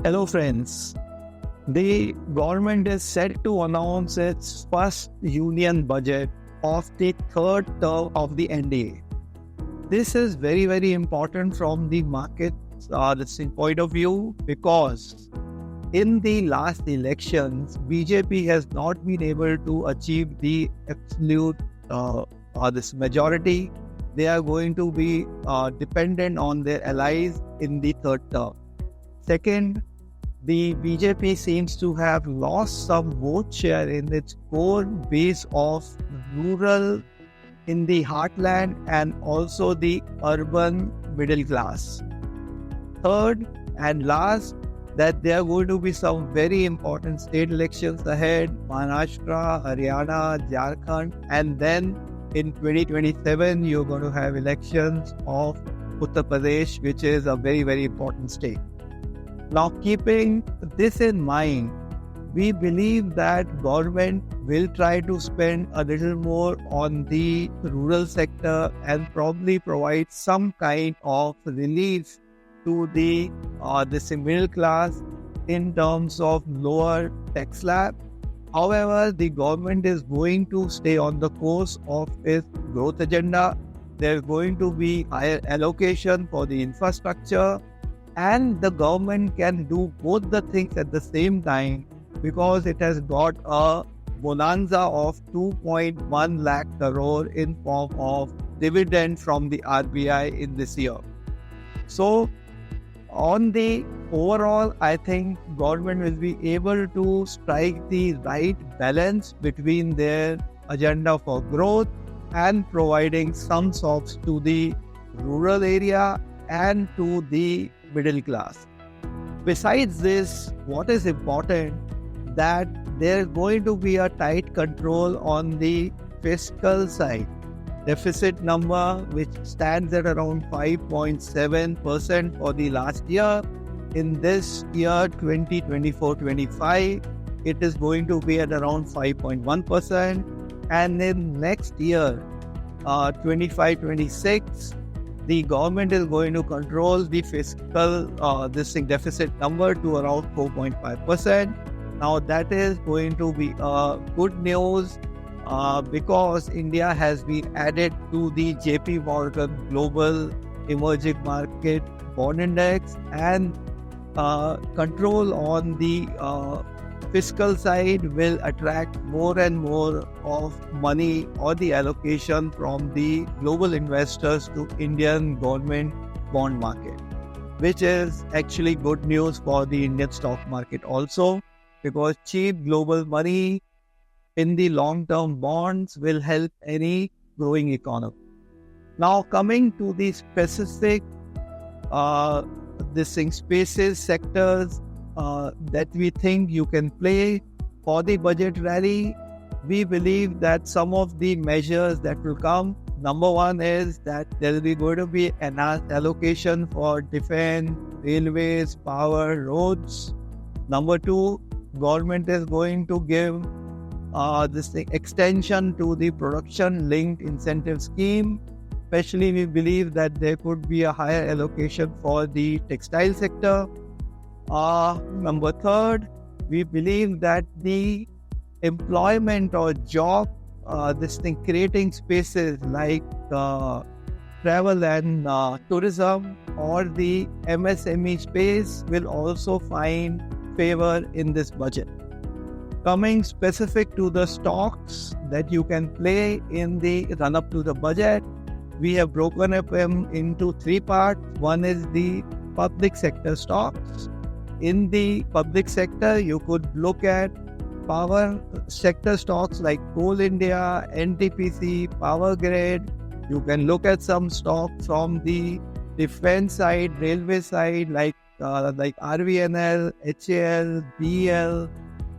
Hello, friends. The government is set to announce its first union budget of the third term of the NDA. This is very, very important from the market listing point of view because in the last elections, BJP has not been able to achieve the absolute this majority. They are going to be dependent on their allies in the third term. Second, the BJP seems to have lost some vote share in its core base of rural in the heartland and also the urban middle class. Third and last, that there are going to be some very important state elections ahead: Maharashtra, Haryana, Jharkhand, and then in 2027 you're going to have elections of Uttar Pradesh, which is a very, very important state. Now, keeping this in mind, we believe that government will try to spend a little more on the rural sector and probably provide some kind of relief to the this middle class in terms of lower tax slab. However, the government is going to stay on the course of its growth agenda. There's going to be higher allocation for the infrastructure, and the government can do both the things at the same time because it has got a bonanza of 2.1 lakh crore in form of dividend from the RBI in this year. So on the overall, I think government will be able to strike the right balance between their agenda for growth and providing some softs to the rural area and to the middle class. Besides this, what is important that there is going to be a tight control on the fiscal side. Deficit number, which stands at around 5.7% for the last year. In this year, 2024-25, it is going to be at around 5.1%. And in next year, 25-26, the government is going to control the fiscal deficit number to around 4.5%. Now that is going to be good news because India has been added to the JP Morgan Global Emerging Market Bond Index, and control on the fiscal side will attract more and more of money or the allocation from the global investors to Indian government bond market, which is actually good news for the Indian stock market also, because cheap global money in the long-term bonds will help any growing economy. Now coming to the specific spaces, sectors that we think you can play for the budget rally, we believe that some of the measures that will come, number one is that there will be going to be enhanced allocation for defense, railways, power, roads. Number two, government is going to give extension to the production linked incentive scheme. Especially we believe that there could be a higher allocation for the textile sector. Number third, we believe that the employment or job, creating spaces like travel and tourism or the MSME space will also find favor in this budget. Coming specific to the stocks that you can play in the run-up to the budget, we have broken up them into three parts. One is the public sector stocks. In the public sector, you could look at power sector stocks like Coal India, NTPC, Power Grid. You can look at some stocks from the defense side, railway side, like RVNL, HAL, BL,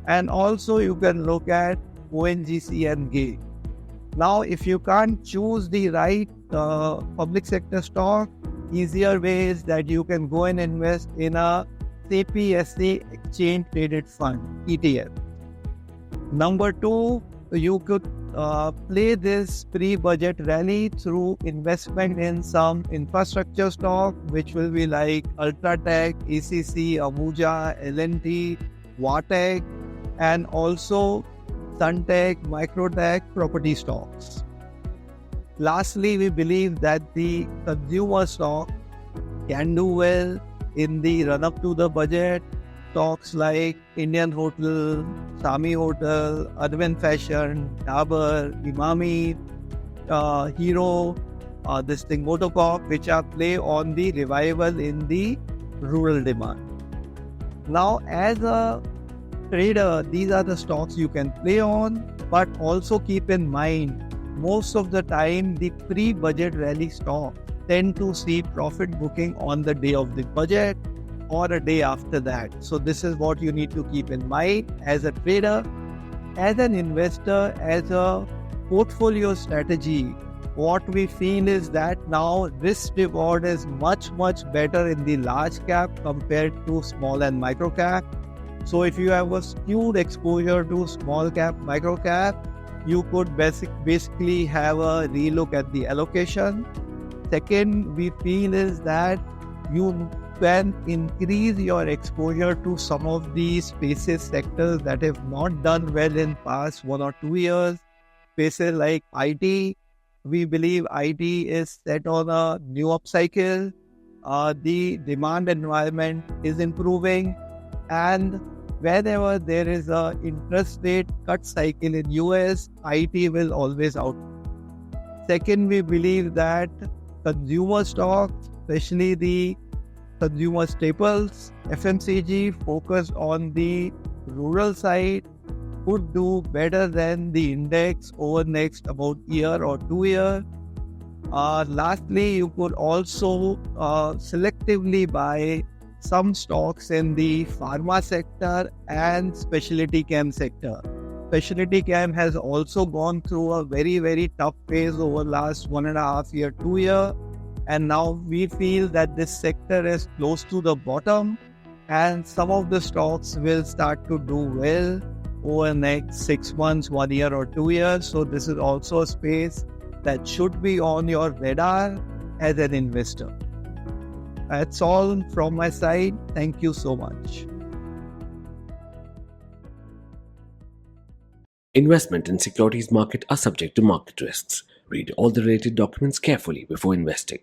and also you can look at ONGC and GAIL. Now, if you can't choose the right public sector stock, easier way is that you can go and invest in a CPSE exchange traded fund, ETF. Number two, you could play this pre-budget rally through investment in some infrastructure stock, which will be like Ultratech, ACC, Amuja, L&T, Vatek, and also Suntech, Microtech property stocks. Lastly, we believe that the consumer stock can do well in the run-up to the budget. Stocks like Indian Hotel, Sami Hotel, Arvind Fashion, Dabur, Imami, Hero, this thing Motocop, which are play on the revival in the rural demand. Now, as a trader, these are the stocks you can play on, but also keep in mind, most of the time the pre-budget rally stocks tend to see profit booking on the day of the budget or a day after that. So this is what you need to keep in mind as a trader. As an investor, as a portfolio strategy, what we feel is that now risk reward is much better in the large cap compared to small and micro cap. So if you have a skewed exposure to small cap, micro cap, you could basically have a relook at the allocation. Second, we feel is that you can increase your exposure to some of the spaces sectors that have not done well in past 1 or 2 years. Spaces like IT, we believe IT is set on a new upcycle. The demand environment is improving, and whenever there is a interest rate cut cycle in US, IT will always out. Second, we believe that consumer stocks, especially the consumer staples, FMCG focused on the rural side, could do better than the index over next about year or 2 years. Lastly, you could also selectively buy some stocks in the pharma sector and specialty chem sector. Specialty chem has also gone through a very tough phase over last 1.5 year, 2 year. And now we feel that this sector is close to the bottom and some of the stocks will start to do well over next 6 months, 1 year or 2 years. So this is also a space that should be on your radar as an investor. That's all from my side. Thank you so much. Investment in securities market are subject to market risks. Read all the related documents carefully before investing.